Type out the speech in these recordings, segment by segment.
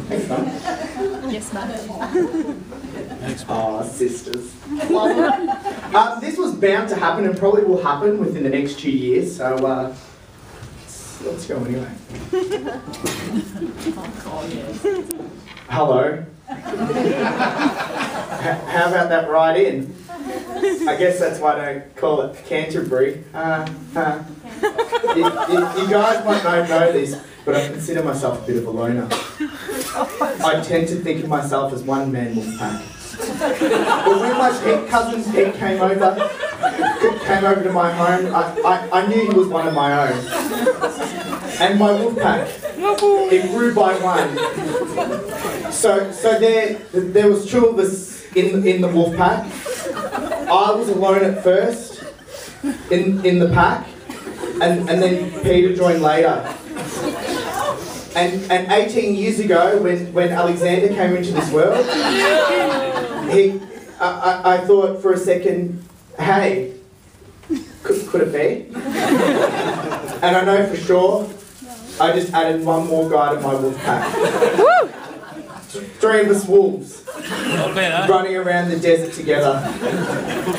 Thanks, Mum. Yes, ma'am. Oh, sisters. This was bound to happen and probably will happen within the next 2 years, so let's go anyway. Hello. How about that right in? I guess that's why I don't call it Canterbury. You guys might not know this, but I consider myself a bit of a loner. I tend to think of myself as one man wolf pack. But when my cousin Pete came over to my home, I knew he was one of my own. And my wolf pack, it grew by one. So there was two of us in the wolf pack. I was alone at first in the pack, and then Peter joined later. And 18 years ago, when Alexander came into this world, I thought for a second, hey, could it be? And I know for sure, I just added one more guy to my wolf pack. 3 of us wolves, running around the desert together.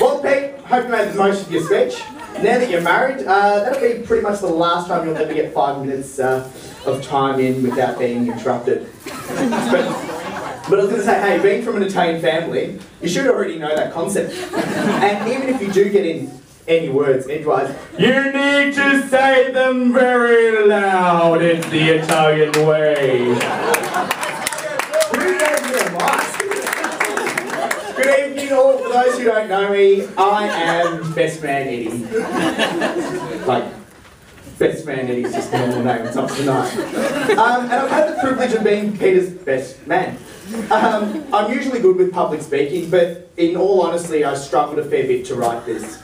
Well, Pete, hope you made the most of your speech. Now that you're married, that'll be pretty much the last time you'll ever get 5 minutes of time in without being interrupted. But I was going to say, hey, being from an Italian family, you should already know that concept. And even if you do get in any words edgewise, you need to say them very loud. It's the Italian way. Who gave me a mic? Good evening, all. For those who don't know me, I am Bestman Eddie. Like, Bestman Eddie's just a normal name, it's not tonight. And I've had the privilege of being Peter's best man. I'm usually good with public speaking, but in all honesty, I struggled a fair bit to write this.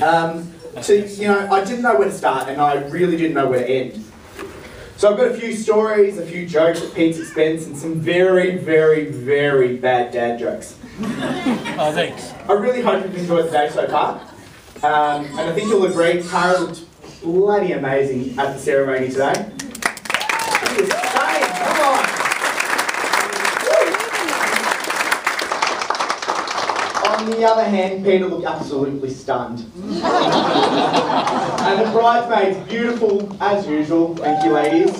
I didn't know where to start, and I really didn't know where to end. So I've got a few stories, a few jokes at Pete's expense, and some very, very, very bad dad jokes. Oh, thanks. I really hope you've enjoyed the day so far. And I think you'll agree, Tara looked bloody amazing at the ceremony today. She was stunning, come on! On the other hand, Peter looked absolutely stunned. And the bridesmaids, beautiful as usual. Thank you, ladies.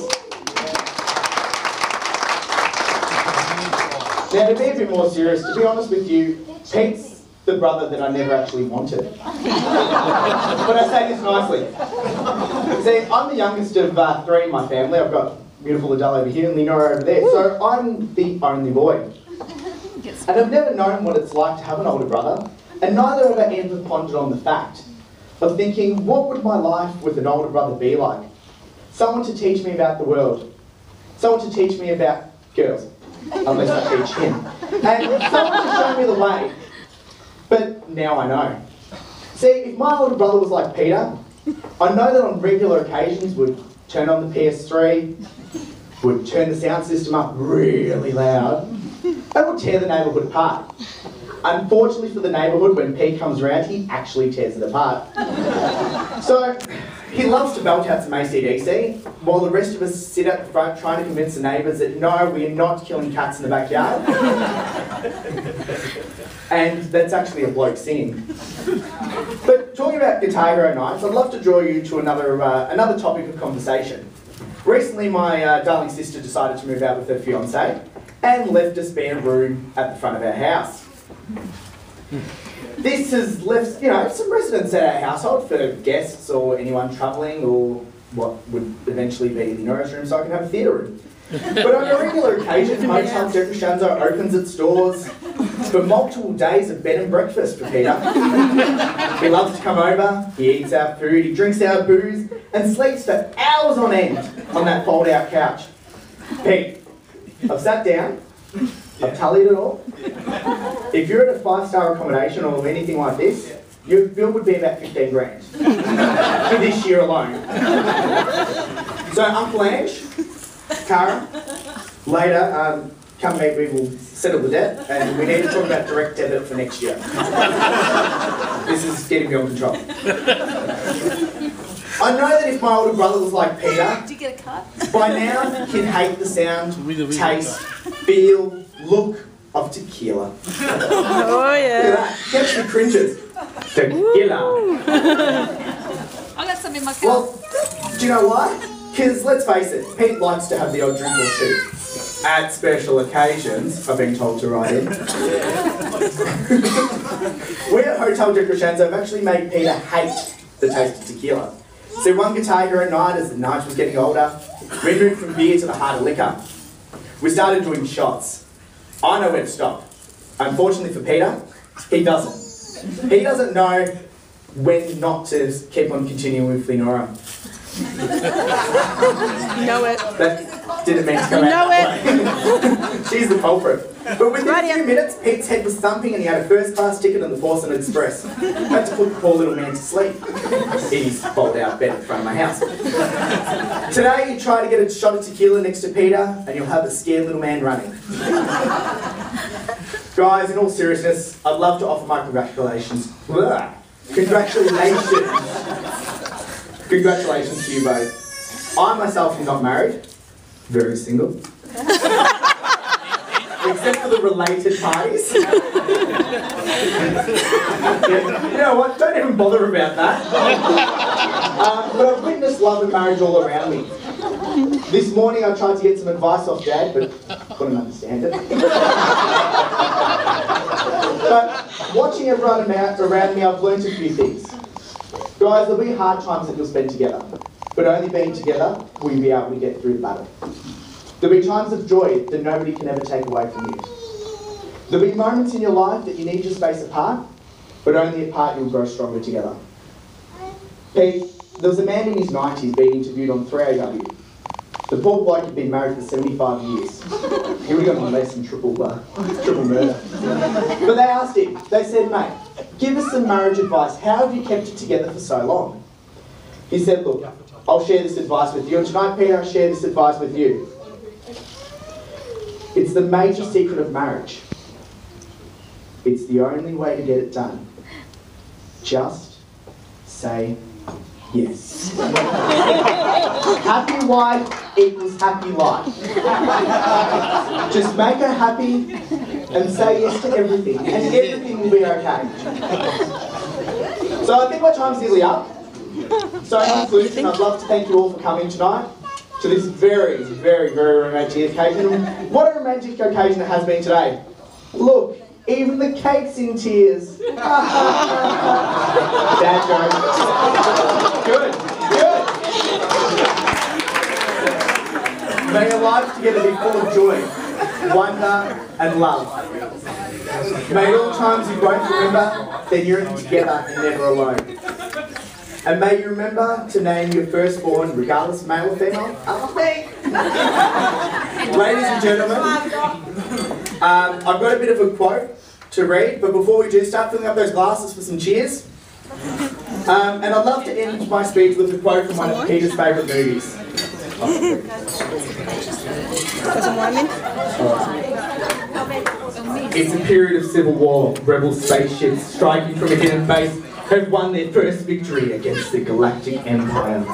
Now, to be a bit more serious, to be honest with you, Pete's the brother that I never actually wanted. But I say this nicely. See, I'm the youngest of 3 in my family. I've got beautiful Adele over here and Leonora over there. So I'm the only boy. And I've never known what it's like to have an older brother, and neither have I ever pondered on the fact of thinking, what would my life with an older brother be like? Someone to teach me about the world. Someone to teach me about girls. Unless I teach him. And someone to show me the way. But now I know. See, if my older brother was like Peter, I know that on regular occasions would turn on the PS3, would turn the sound system up really loud, and would tear the neighbourhood apart. Unfortunately for the neighbourhood, when Pete comes around, he actually tears it apart. So, he loves to belt out some AC/DC, while the rest of us sit at the front trying to convince the neighbours that no, we are not killing cats in the backyard. And that's actually a bloke singing. But talking about Guitar Hero nights, I'd love to draw you to another topic of conversation. Recently, my darling sister decided to move out with her fiancé and left a spare room at the front of our house. This has left, some residents at our household for guests or anyone travelling, or what would eventually be Leonora's room, so I can have a theatre room. But on a regular occasion, Motel Crescendo opens its doors for multiple days of bed and breakfast for Peter. He loves to come over, he eats our food, he drinks our booze, and sleeps for hours on end on that fold-out couch. Pete, I've sat down, I've tallied it all. If you're at a 5-star accommodation or anything like this, your bill would be about 15 grand for this year alone. So Uncle Ange, Tara, later, come meet, we will settle the debt, and we need to talk about direct debit for next year. This is getting beyond control. I know that if my older brother was like Peter, Did you get a cut? by now he'd hate the sound, taste, feel, look of tequila. Oh yeah. Look at that. Gets me cringes. Tequila. I got some in my car. Well, do you know why? Because let's face it, Pete likes to have the odd drink or two. At special occasions, I've been told to write in. We at Hotel de Crescenzo have actually made Peter hate the taste of tequila. So one Guitar Hero night, as the night was getting older, we moved from beer to the harder liquor. We started doing shots. I know where to stop. Unfortunately for Peter, he doesn't. He doesn't know when not to keep on continuing with Lenora. You know it. That didn't mean to come You out know that way. She's the culprit. But within a few minutes, Pete's head was thumping and he had a first-class ticket on the Forsen Express. Had to put the poor little man to sleep in his fold-out bed in front of my house. Today, you try to get a shot of tequila next to Peter and you'll have a scared little man running. Guys, in all seriousness, I'd love to offer my congratulations. Blah. Congratulations to you both. I myself am not married, very single. Except for the related parties. You know what, don't even bother about that. But I've witnessed love and marriage all around me. This morning I tried to get some advice off Dad, but couldn't understand it. But watching everyone around me, I've learnt a few things. Guys, there'll be hard times that you'll spend together, but only being together will you be able to get through the battle. There'll be times of joy that nobody can ever take away from you. There'll be moments in your life that you need your space apart, but only apart you'll grow stronger together. Pete, there was a man in his 90s being interviewed on 3AW. The poor bloke had been married for 75 years. He would have gotten less than triple murder. But they asked him, they said, mate, give us some marriage advice. How have you kept it together for so long? He said, look, I'll share this advice with you. And tonight, Peter, I'll share this advice with you. It's the major secret of marriage. It's the only way to get it done. Just say yes. Happy wife equals happy life. Just make her happy and say yes to everything, and everything will be okay. So I think my time's nearly up. So in conclusion, I'd love to thank you all for coming tonight to this very, very, very romantic occasion. What a romantic occasion it has been today. Look, even the cake's in tears. Dad joke. Good, good. May your lives together be full of joy, wonder, and love. May at all times you both remember that you're together and never alone. And may you remember to name your firstborn, regardless male or female, after me. Ladies and gentlemen, I've got a bit of a quote to read, but before we do, start filling up those glasses for some cheers. And I'd love to end my speech with a quote from one of Peter's favourite movies. It's a period of civil war. Rebel spaceships striking from a hidden base have won their first victory against the Galactic Empire.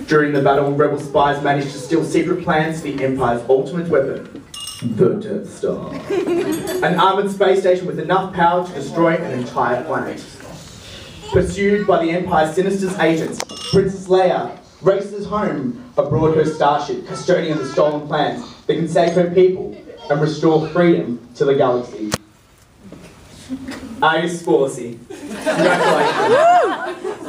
During the battle, rebel spies managed to steal secret plans for the Empire's ultimate weapon, the Death Star. An armoured space station with enough power to destroy an entire planet. Pursued by the Empire's sinister agents, Princess Leia races home aboard her starship, custodian the stolen plans that can save her people and restore freedom to the galaxy. Are you sporsy? Congratulations.